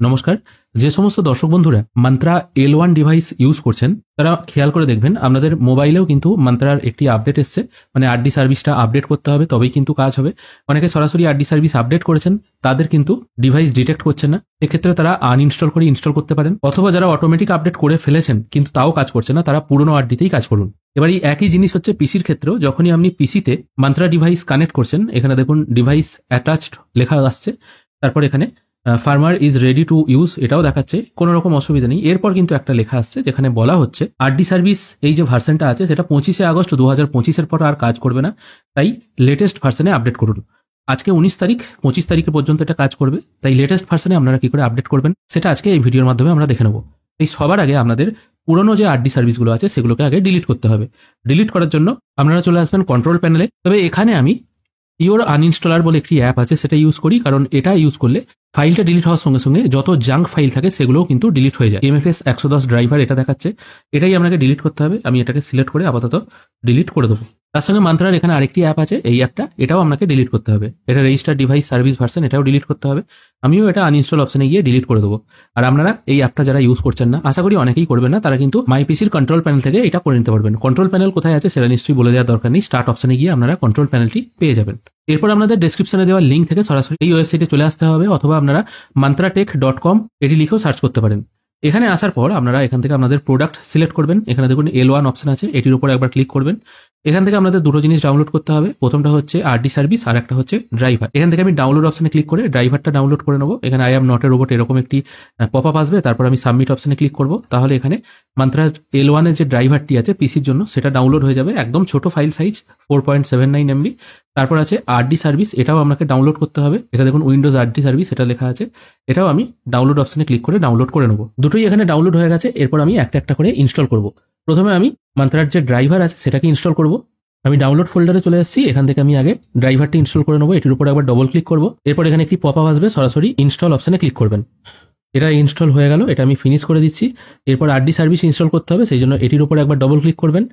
নমস্কার। যে সমস্ত দর্শক বন্ধুরা মান্ত্রা L1 ডিভাইস ইউজ করছেন তারা খেয়াল করে দেখবেন আপনাদের মোবাইলেও কিন্তু মান্ত্রার একটি আপডেট এসছে, মানে আরডি সার্ভিসটা আপডেট করতে হবে তবেই কিন্তু কাজ হবে। অনেকে সরাসরি আরডি সার্ভিস আপডেট করেছেন, তাদের কিন্তু ডিভাইস ডিটেক্ট করছে না, এক্ষেত্রে তারা আনইনস্টল করে ইনস্টল করতে পারেন। অথবা যারা অটোমেটিক আপডেট করে ফেলেছেন কিন্তু তাও কাজ করছে না, তারা পুরনো আরডিতেই কাজ করুন। এবার এই একই জিনিস হচ্ছে পিসির ক্ষেত্রেও। যখনই আপনি পিসিতে মান্ত্রা ডিভাইস কানেক্ট করছেন, এখানে দেখুন ডিভাইস অ্যাটাচড লেখা আসছে, তারপর এখানে farmer is ready to use এটাও দেখাচ্ছে, কোনো রকম অসুবিধা নেই। এরপর কিন্তু একটা লেখা আসছে যেখানে বলা হচ্ছে আরডি সার্ভিস এই যে ভার্সনটা আছে সেটা 25শে আগস্ট 2025-এর পর আর কাজ করবে না, তাই লেটেস্ট ভার্সনে আপডেট করুন। আজকে 19 তারিখ, 25 তারিখের পর্যন্ত এটা কাজ করবে, তাই লেটেস্ট ভার্সনে আপনারা কি করে আপডেট করবেন সেটা আজকে এই ভিডিওর মাধ্যমে আমরা দেখে নেব। এই সবার আগে আপনাদের পুরনো যে আরডি সার্ভিসগুলো আছে সেগুলোকে আগে ডিলিট করতে হবে। ডিলিট করার জন্য আপনারা চলে আসবেন কন্ট্রোল প্যানেলে। তবে এখানে আমি ইওর আনইনস্টলার বলে একটি অ্যাপ আছে সেটা ইউজ করি, কারণ এটা ইউজ করলে ফাইলটা ডিলিট হওয়ার সঙ্গে সঙ্গে যত জাঙ্ক ফাইল থাকে সেগুলোও কিন্তু ডিলিট হয়ে যায়। MFS 110 ড্রাইভার এটা দেখাচ্ছে, এটাই আপনাকে ডিলিট করতে হবে। আমি এটাকে সিলেক্ট করে আপাতত ডিলিট করে দেবো। তার সঙ্গে মান্ত্রার এখানে আরেকটি অ্যাপ আছে, এই অ্যাপটা এটাও আপনাকে ডিলিট করতে হবে। এটা রেজিস্টার ডিভাইস সার্ভিস ভার্সন, এটাও ডিলিট করতে হবে। আমিও এটা আনইনস্টল অপশনে গিয়ে ডিলিট করে দেবো। আর আপনারা এই অ্যাপটা যারা ইউজ করছেন না, আশা করি অনেকেই করবেন না, তারা কিন্তু মাই পিসির কন্ট্রোল প্যানেল থেকে এটা করে নিতে পারবেন। কন্ট্রোল প্যানেল কোথায় আছে সেটা নিশ্চয়ই বলে দেওয়ার দরকার নেই, স্টার্ট অপশনে গিয়ে আপনারা কন্ট্রোল প্যানেলটি পেয়ে যাবেন। এরপর আপনাদের ডেসক্রিপশনে দেওয়া লিঙ্ক থেকে সরাসরি এই ওয়েবসাইটে চলে আসতে হবে, অথবা আপনারা mantratech.com এটি লিখেও সার্চ করতে পারেন। এখানে আসার পর আপনারা এখান থেকে আপনাদের প্রোডাক্ট সিলেক্ট করবেন। এখানে দেখুন L1 অপশন আছে, এটির উপর একবার ক্লিক করবেন। এখান থেকে আপনাদের দুটো জিনিস ডাউনলোড করতে হবে, প্রথমটা হচ্ছে আরডি সার্ভিস আর একটা হচ্ছে ড্রাইভার। এখান থেকে আমি ডাউনলোড অপশনে ক্লিক করে ড্রাইভারটা ডাউনলোড করে নেবো। এখানে I am not a robot এরকম একটি পপ আপ আসবে, তারপর আমি সাবমিট অপশনে ক্লিক করব। তাহলে এখানে মান্ত্রা L1 এর যে ড্রাইভারটি আছে পিসির জন্য সেটা ডাউনলোড হয়ে যাবে, একদম ছোট ফাইল সাইজ 4.79 MB। তারপর আছে আরডি সার্ভিস, এটাও আপনাকে ডাউনলোড করতে হবে। এটা দেখুন উইন্ডোজ আরডি সার্ভিস এটা লেখা আছে, এটাও আমি ডাউনলোড অপশনে ক্লিক করে ডাউনলোড করে নেবো। দুটোই এখানে ডাউনলোড হয়ে গেছে। এরপর আমি একটা একটা করে ইনস্টল করব। প্রথমে আমি মান্ত্রার যে ড্রাইভার আছে সেটাকে ইনস্টল করব। আমি ডাউনলোড ফোল্ডারে চলে এসেছি, এখান থেকে আমি আগে ড্রাইভারটি ইনস্টল করে নেবো। এটির উপর একবার ডবল ক্লিক করব। এরপর এখানে একটি পপ আপ আসবে, সরাসরি ইনস্টল অপশনে ক্লিক করবেন। এটা ইনস্টল হয়ে গেল, এটা আমি ফিনিশ করে দিচ্ছি। এরপর আরডি সার্ভিস ইনস্টল করতে হবে, সেই জন্য এটির উপর একবার ডবল ক্লিক করবেন।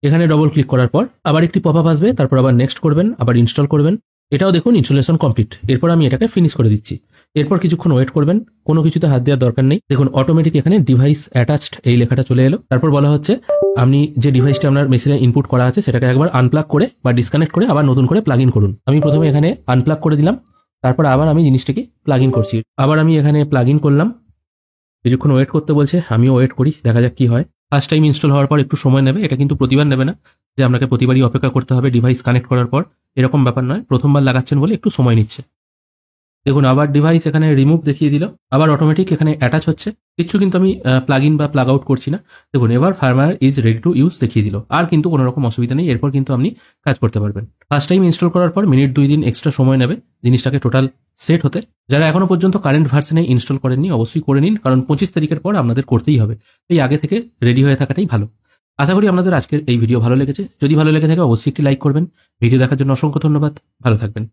এখানে ডবল ক্লিক করার পর আবার একটি পপ আপ আসবে, তারপর আবার নেক্সট করবেন, আবার ইনস্টল করবেন। এটাও দেখুন ইনস্টলেশন কমপ্লিট। এরপর আমি এটাকে ফিনিশ করে দিচ্ছি। এরপর কিছুক্ষণ ওয়েট করবেন, কোনো কিছুতে হাত দেওয়ার দরকার নেই। দেখুন অটোমেটিক এখানে ডিভাইস অ্যাটাচড এই লেখাটা চলে এলো। তারপর বলা হচ্ছে আপনি যে ডিভাইসটা আপনার মেশিনে ইনপুট করা আছে সেটাকে একবার আনপ্লাগ করে বা ডিসকানেক্ট করে আবার নতুন করে প্লাগ ইন করুন। আমি প্রথমে এখানে আনপ্লাগ করে দিলাম, তারপর আবার আমি জিনিসটাকে প্লাগ ইন করছি। আবার আমি এখানে প্লাগ ইন করলাম, কিছুক্ষণ ওয়েট করতে বলছে, আমিও ওয়েট করি, দেখা যাক কি হয়। ফার্স্ট টাইম ইনস্টল হওয়ার পর একটু সময় নেবে, এটা কিন্তু প্রতিবার নেবে না যে আপনাকে প্রতিবারই অপেক্ষা করতে হবে ডিভাইস কানেক্ট করার পর, এরকম ব্যাপার নয়। প্রথমবার লাগাচ্ছেন বলে একটু সময় নিচ্ছে। দেখুন আবার ডিভাইস এখানে রিমুভ দেখিয়ে দিল, আবার অটোমেটিক এখানে অ্যাটাচ হচ্ছে। কিছু কিন্তু আমি প্লাগ ইন বা প্লাগ আউট করছি না। দেখুন এবার farmer is ready to use দেখিয়ে দিল, আর কিন্তু কোনো রকম অসুবিধা নেই। এরপর কিন্তু আপনি কাজ করতে পারবেন। ফার্স্ট টাইম ইনস্টল করার পর মিনিট 2 দিন এক্সট্রা সময় নেবে জিনিসটাকে টোটাল সেট হতে। যারা এখনো পর্যন্ত কারেন্ট ভার্সনে ইনস্টল করেননি অবশ্যই করে নিন, কারণ 25 তারিখের পর আপনাদের করতেই হবে, এই আগে থেকে রেডি হয়ে থাকাটাই ভালো। আশা করি আপনাদের আজকের এই ভিডিও ভালো লেগেছে। যদি ভালো লেগে থাকে অবশ্যই একটি লাইক করবেন। ভিডিও দেখার জন্য অসংখ্য ধন্যবাদ, ভালো থাকবেন।